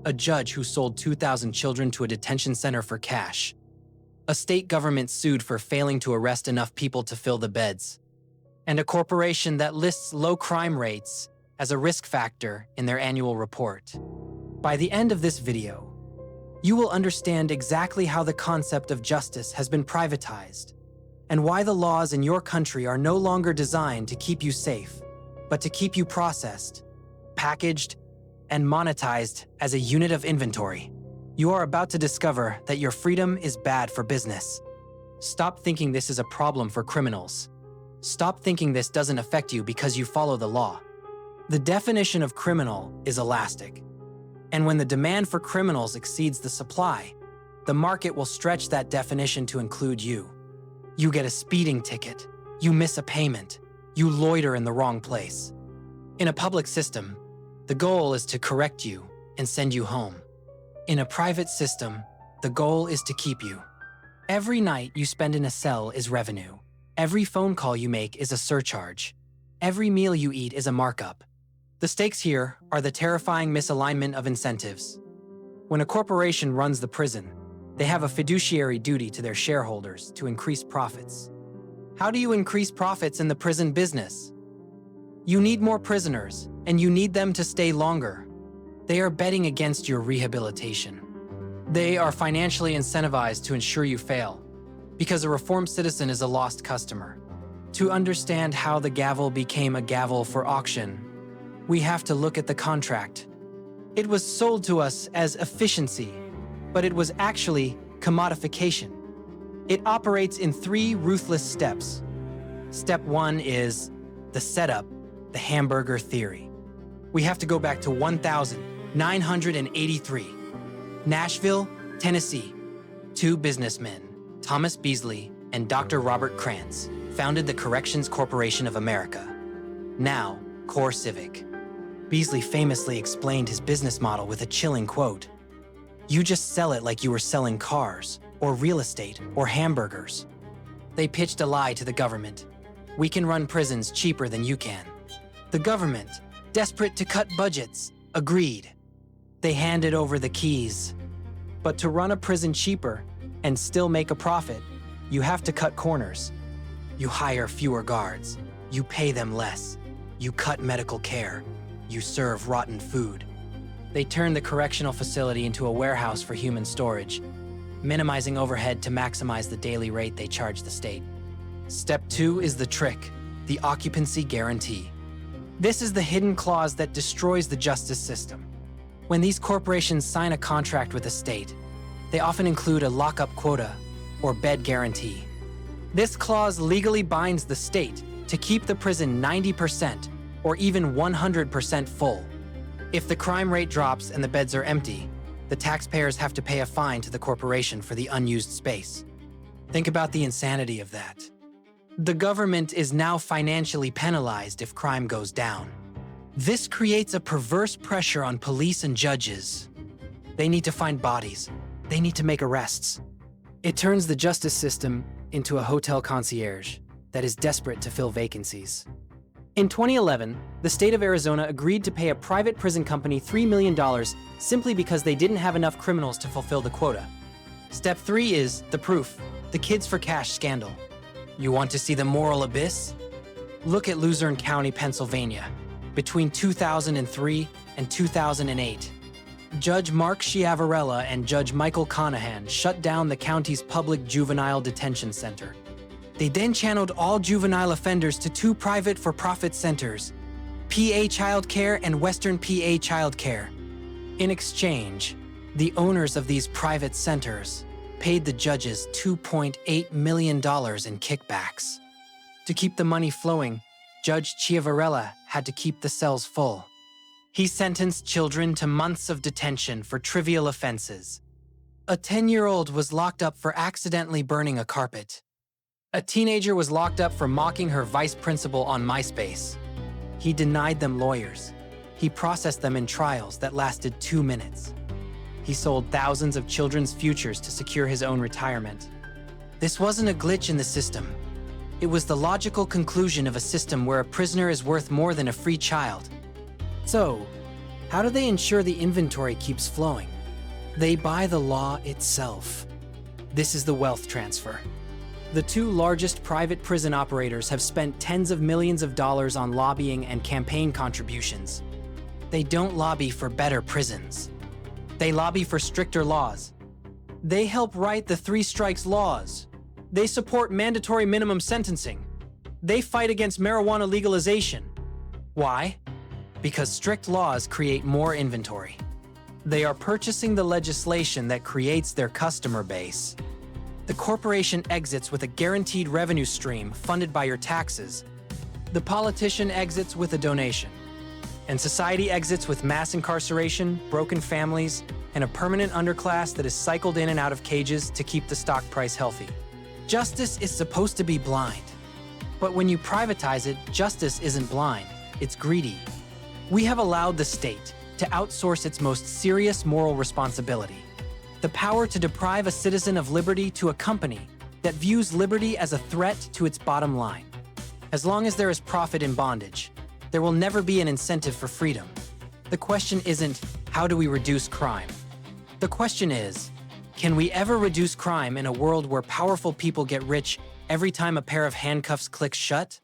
a judge who sold 2,000 children to a detention center for cash, a state government sued for failing to arrest enough people to fill the beds, and a corporation that lists low crime rates as a risk factor in their annual report. By the end of this video, you will understand exactly how the concept of justice has been privatized and why the laws in your country are no longer designed to keep you safe, but to keep you processed, packaged, and monetized as a unit of inventory. You are about to discover that your freedom is bad for business. Stop thinking this is a problem for criminals. Stop thinking this doesn't affect you because you follow the law. The definition of criminal is elastic. And when the demand for criminals exceeds the supply, the market will stretch that definition to include you. You get a speeding ticket, you miss a payment, you loiter in the wrong place. In a public system, the goal is to correct you and send you home. In a private system, the goal is to keep you. Every night you spend in a cell is revenue. Every phone call you make is a surcharge. Every meal you eat is a markup. The stakes here are the terrifying misalignment of incentives. When a corporation runs the prison, they have a fiduciary duty to their shareholders to increase profits. How do you increase profits in the prison business? You need more prisoners, and you need them to stay longer. They are betting against your rehabilitation. They are financially incentivized to ensure you fail, because a reformed citizen is a lost customer. To understand how the gavel became a gavel for auction, we have to look at the contract. It was sold to us as efficiency, but it was actually commodification. It operates in 3 ruthless steps. Step 1 is the setup, the Hamburger Theory. We have to go back to 1983. Nashville, Tennessee. 2 businessmen, Thomas Beasley and Dr. Robert Krantz, founded the Corrections Corporation of America, now Core Civic. Beasley famously explained his business model with a chilling quote: "You just sell it like you were selling cars, or real estate, or hamburgers." They pitched a lie to the government. "We can run prisons cheaper than you can." The government, desperate to cut budgets, agreed. They handed over the keys. But to run a prison cheaper and still make a profit, you have to cut corners. You hire fewer guards. You pay them less. You cut medical care. You serve rotten food. They turned the correctional facility into a warehouse for human storage, minimizing overhead to maximize the daily rate they charge the state. Step 2 is the trick, the occupancy guarantee. This is the hidden clause that destroys the justice system. When these corporations sign a contract with a state, they often include a lockup quota or bed guarantee. This clause legally binds the state to keep the prison 90% or even 100% full. If the crime rate drops and the beds are empty, the taxpayers have to pay a fine to the corporation for the unused space. Think about the insanity of that. The government is now financially penalized if crime goes down. This creates a perverse pressure on police and judges. They need to find bodies. They need to make arrests. It turns the justice system into a hotel concierge that is desperate to fill vacancies. In 2011, the state of Arizona agreed to pay a private prison company $3 million simply because they didn't have enough criminals to fulfill the quota. Step 3 is the proof, the kids for cash scandal. You want to see the moral abyss? Look at Luzerne County, Pennsylvania. Between 2003 and 2008, Judge Mark Ciavarella and Judge Michael Conahan shut down the county's public juvenile detention center. They then channeled all juvenile offenders to 2 private for-profit centers, PA Child Care and Western PA Child Care. In exchange, the owners of these private centers paid the judges $2.8 million in kickbacks. To keep the money flowing, Judge Ciavarella had to keep the cells full. He sentenced children to months of detention for trivial offenses. A 10-year-old was locked up for accidentally burning a carpet. A teenager was locked up for mocking her vice principal on MySpace. He denied them lawyers. He processed them in trials that lasted 2 minutes. He sold thousands of children's futures to secure his own retirement. This wasn't a glitch in the system. It was the logical conclusion of a system where a prisoner is worth more than a free child. So, How do they ensure the inventory keeps flowing? They buy the law itself. This is the wealth transfer. The two largest private prison operators have spent tens of millions of dollars on lobbying and campaign contributions. They don't lobby for better prisons. They lobby for stricter laws. They help write the 3 strikes laws. They support mandatory minimum sentencing. They fight against marijuana legalization. Why? Because strict laws create more inventory. They are purchasing the legislation that creates their customer base. The corporation exits with a guaranteed revenue stream funded by your taxes. The politician exits with a donation. And society exits with mass incarceration, broken families, and a permanent underclass that is cycled in and out of cages to keep the stock price healthy. Justice is supposed to be blind. But when you privatize it, justice isn't blind, it's greedy. We have allowed the state to outsource its most serious moral responsibility: the power to deprive a citizen of liberty to a company that views liberty as a threat to its bottom line. As long as there is profit in bondage, there will never be an incentive for freedom. The question isn't, how do we reduce crime? The question is, can we ever reduce crime in a world where powerful people get rich every time a pair of handcuffs clicks shut?